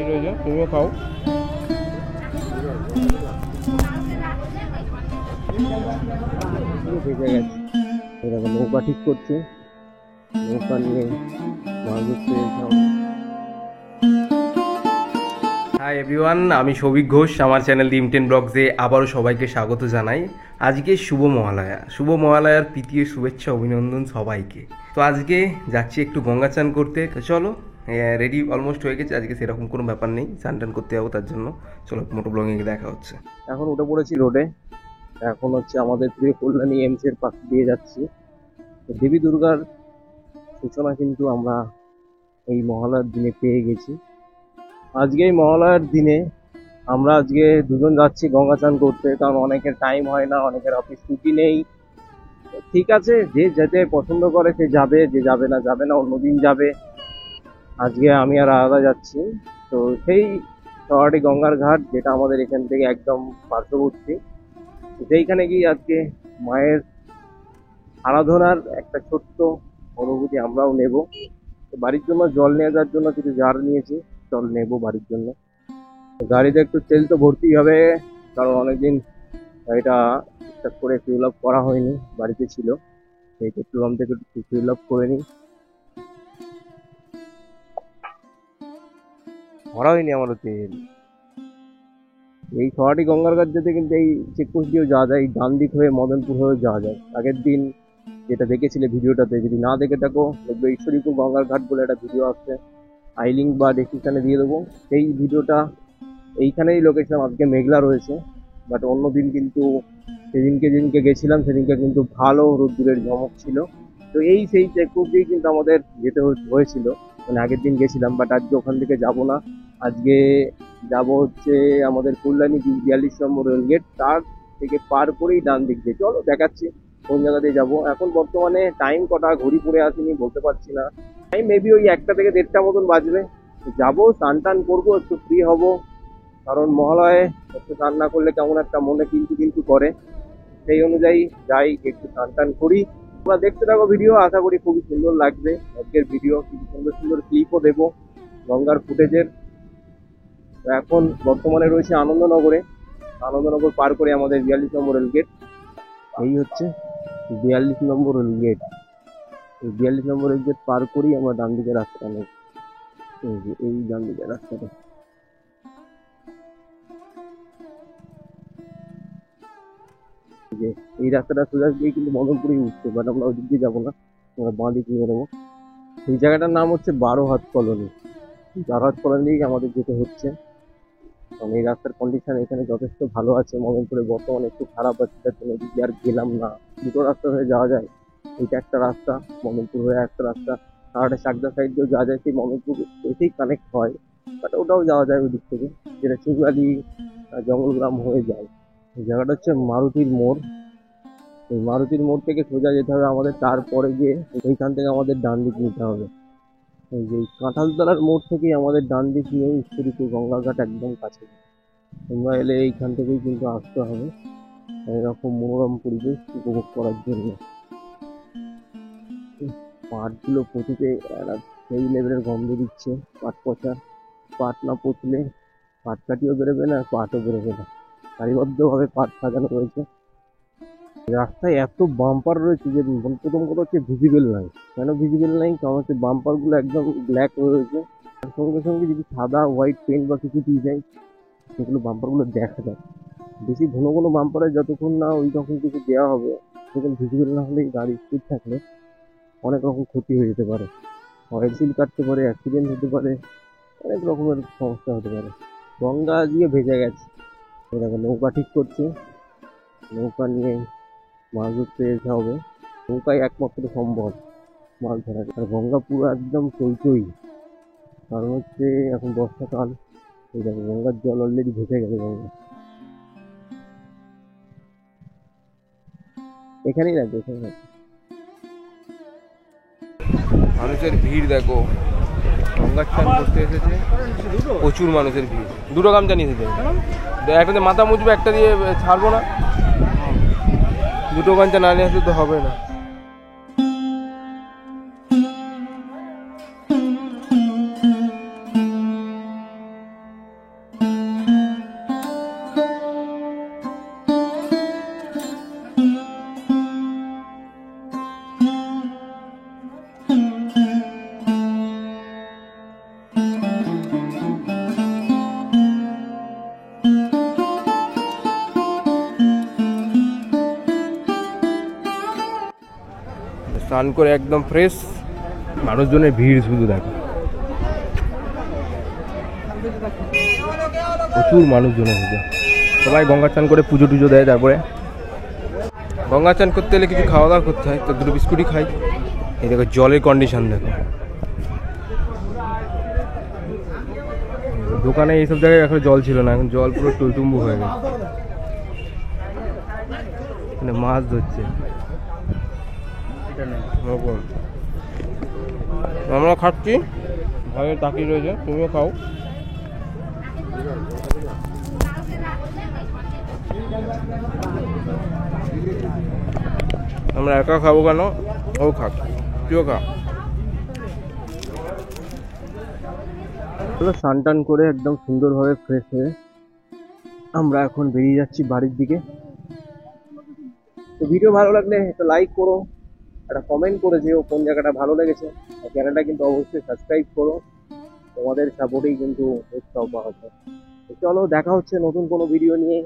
Ready রয়েছে, তুমিও খাও। ভেজে গেছে, এরকম নৌকা ঠিক করছে, নৌকা নিয়ে মাছ ধরতে যেতে হবে। হাই এভরিওয়ান, আমি সৌভিক ঘোষ। আমার চ্যানেল ডিম10 ব্লগসে আবারও সবাইকে স্বাগত জানাই। আজকে শুভ মহালয়া, শুভ মহালয়ার প্রীতি ও শুভেচ্ছা অভিনন্দন সবাইকে। তো আজকে যাচ্ছি একটু গঙ্গা চান করতে, তো চলো। রেডি অলমোস্ট হয়ে গেছে, আজকে সেরকম কোনো ব্যাপার নেই, চান টান করতে যাবো, তার জন্য চলো মোটো ব্লগিংয়ে দেখা হচ্ছে। এখন উঠে পড়েছি রোডে, এখন হচ্ছে আমাদের প্রিয় কল্যাণী এমস এর পাশ দিয়ে যাচ্ছি। দেবী দুর্গার সূচনা কিন্তু আমরা এই মহালয়ার দিনে পেয়ে গেছি। আজকে এই মহালয়ার দিনে আমরা আজকে দুজন যাচ্ছি গঙ্গা চান করতে, কারণ অনেকের টাইম হয় না, অনেকের অফিস ছুটি নেই। ঠিক আছে, যে যেতে পছন্দ করে সে যাবে, যে যাবে না যাবে না, অন্যদিন যাবে। আজকে আমি আর আলাদা যাচ্ছি। তো সেই সরাটি গঙ্গার ঘাট, যেটা আমাদের এখান থেকে একদম পার্শ্ববর্তী, সেইখানে গিয়ে আজকে মায়ের আরাধনার একটা ছোট্ট অনুভূতি আমরাও নেব। বাড়ির জন্য জল নিয়ে যাওয়ার জন্য কিছু জার নিয়েছি, জল নেব বাড়ির জন্য। গাড়িতে একটু তেল তো ভর্তি হবে, কারণ অনেকদিন গাড়িটা ঠিকঠাক করে ফিউল আপ করা হয়নি, বাড়িতে ছিল, সেই পেট্রোল পাম্প থেকে একটু ফিউল আপ করে নিই। ভরা হয়নি আমারও তেল। এই সরাটি গঙ্গার ঘাট যেতে কিন্তু এই চেকপোস্ট দিয়েও যাওয়া যায়, ডান দিক হয়ে মদনপুর হয়ে যাওয়া যায়। আগের দিন যেটা দেখেছিলে ভিডিওটাতে, যদি না দেখে থাকো দেখবে ঈশ্বরীপুর গঙ্গার ঘাট বলে একটা ভিডিও আসছে, আই লিঙ্ক বা ডেসক্রিপশনে দিয়ে দেবো। সেই ভিডিওটা এইখানেই লোকেশন আজকে মেঘলা রয়েছে, বাট অন্য দিন কিন্তু যেদিনকে গেছিলাম সেদিনকে কিন্তু ভালো রোদ্দুরের ঝমক ছিল। তো সেই চেকপোস্ট দিয়ে কিন্তু আমাদের যেতে হয়েছিল, মানে আগের দিন গেছিলাম, বাট আজকে ওখান থেকে যাব না। আজকে যাব হচ্ছে আমাদের কল্যাণী 42 নম্বর রেলগেট, তার থেকে পার করেই ডান দিক দিয়ে। চলো দেখাচ্ছি কোন জায়গা দিয়ে যাবো। এখন বর্তমানে টাইম কটা ঘড়ি পড়ে আসেনি, বলতে পারছি না। টাইম মেবি ওই 1টা থেকে 1:30 মতন বাজবে। যাবো, স্নান টান করবো, একটু ফ্রি হব, কারণ মহালয়ে একটু স্নান না করলে কেমন একটা মনে কিন্তু কিন্তু করে। সেই অনুযায়ী যাই, একটু স্নান টান করি। তোমরা দেখতে থাকো ভিডিও, আশা করি খুবই সুন্দর লাগবে আজকের ভিডিও। কিছু সুন্দর সুন্দর ক্লিপও দেবো গঙ্গার ফুটেজের। এখন বর্তমানে রয়েছে আনন্দনগরে, আনন্দনগর পার করে আমাদের 42 নম্বর রেলগেট। এই হচ্ছে 42 নম্বর রেলগেট। এই 42 নম্বর রেলগেট পার করেই আমরা ডান দিকের রাস্তাটা নেই, এই ডান দিকের রাস্তাটা। এই রাস্তাটা সোজা দিয়ে কিন্তু মদনপুরেই উঠছে, বাট আমরা ওই দিক দিয়ে যাবো না, আমরা বাঁ দিক নিয়ে নেবো। এই জায়গাটার নাম হচ্ছে 12 হাত কলোনি। 12 হাত কলোনি দিয়েই আমাদের যেতে হচ্ছে, কারণ এই রাস্তার কন্ডিশন এখানে যথেষ্ট ভালো আছে। মদনপুরে বর্তমানে একটু খারাপ আছে, তার জন্য এদিকে আর গেলাম না। দুটো রাস্তা হয়ে যাওয়া যায়, এইটা একটা রাস্তা, মদনপুর হয়ে একটা রাস্তা, আর একটা চাকদা সাইড দিয়েও যাওয়া যায়, সেই মদনপুর এসেই কানেক্ট হয়, বাট ওটাও যাওয়া যায় ওই দিক থেকে, যেটা চুগলালি জঙ্গলগ্রাম হয়ে যায়। এই জায়গাটা হচ্ছে মারুতির মোড়। এই মারুতির মোড় থেকে সোজা যেতে হবে আমাদের, তারপরে গিয়ে ওইখান থেকে আমাদের ডান দিক নিতে হবে। এই যে কাঁঠালতলার মোড় থেকেই আমাদের ডান দিক নিয়ে ঈশ্বরীপুর গঙ্গাঘাট একদম কাছে। তোমরা এলে এইখান থেকেই কিন্তু আসতে হবে এরকম মনোরম পরিবেশ উপভোগ করার জন্য। পাটগুলো পচেতে একটা সেই লেভেলের গন্ধ দিচ্ছে, পাট পচা। পাট না পচলে পাট কাটিও বেরোবে না, পাটও বেরোবে না, সারিবদ্ধভাবে পাট সাজানো রয়েছে। রাস্তায় এত বাম্পার রয়েছে যে প্রথম কথা হচ্ছে ভিজিবল নাই। কেন ভিজিবল নাই? কারণ হচ্ছে বাম্পারগুলো একদম ব্ল্যাক রয়েছে, তার সঙ্গে সঙ্গে যদি সাদা হোয়াইট পেন্ট বা কিছু দিয়ে যায় সেগুলো বাম্পারগুলো দেখা যায়। বেশি ঘন ঘন বাম্পারে যতক্ষণ না ওই রকম কিছু দেওয়া হবে, সেখানে ভিজিবল না হলে গাড়ি স্পিড থাকলে অনেক রকম ক্ষতি হয়ে যেতে পারে, অয়েল সিল কাটতে পারে, অ্যাক্সিডেন্ট হতে পারে, অনেক রকমের সমস্যা হতে পারে। গঙ্গা দিয়ে ভেজে গেছে, এরকম নৌকা ঠিক করছে, নৌকা নিয়ে মাছ ধরতে যেতে হবে। নৌকায় একমাত্র সম্ভব মাছ ধরা, আর গঙ্গা পুরো একদম চৈচই, কারণ হচ্ছে এখন বর্ষাকাল। এই দেখো গঙ্গার জল অলরেডি ভেসে গেছে গঙ্গা। এখানেই রাখবে, এখানে রাখবে। মানুষের ভিড় দেখো, গঙ্গার চান করতে এসেছে, প্রচুর মানুষের ভিড়। দুটো গামছা নিয়ে এসেছে, একটা দিয়ে মাথা মুছবে, একটা দিয়ে ছাড়বো না। দুটো গামছা না নিয়ে আসলে তো হবে না। স্নান করে একদম ফ্রেশ। মানুষজনের ভিড় শুধু দেখো, প্রচুর মানুষজন হয়েছে। সবাই গঙ্গা স্নান করে পুজো টুজো দেয়। তারপরে গঙ্গা স্নান করতে হলে কিছু খাওয়া দাওয়া করতে হয়, তো দুটো বিস্কুটই খাই। এই দেখো জলের কন্ডিশন দেখো, দোকানে এইসব জায়গায় এখন জল ছিল না, এখন জল পুরো টুলটুম্বু হয়ে গেছে। মানে মাছ ধরছে, আমরা খাচ্ছি, ভাবে তাকিয়ে রয়েছে, তুমিও খাও। আমরা একা খাবো কেন, ও খাক, তুইও খা। স্নান টান করে একদম সুন্দরভাবে ফ্রেশ হয়ে আমরা এখন বেরিয়ে যাচ্ছি বাড়ির দিকে। তো ভিডিও ভালো লাগলে একটা লাইক করো, একটা কমেন্ট করে যেও কোন জায়গাটা ভালো লেগেছে, আর চ্যানেলটা কিন্তু অবশ্যই সাবস্ক্রাইব করো। তোমাদের সাপোর্টেই কিন্তু উৎসাহ পাওয়া যায়। চলো দেখা হচ্ছে নতুন কোনো ভিডিও নিয়ে।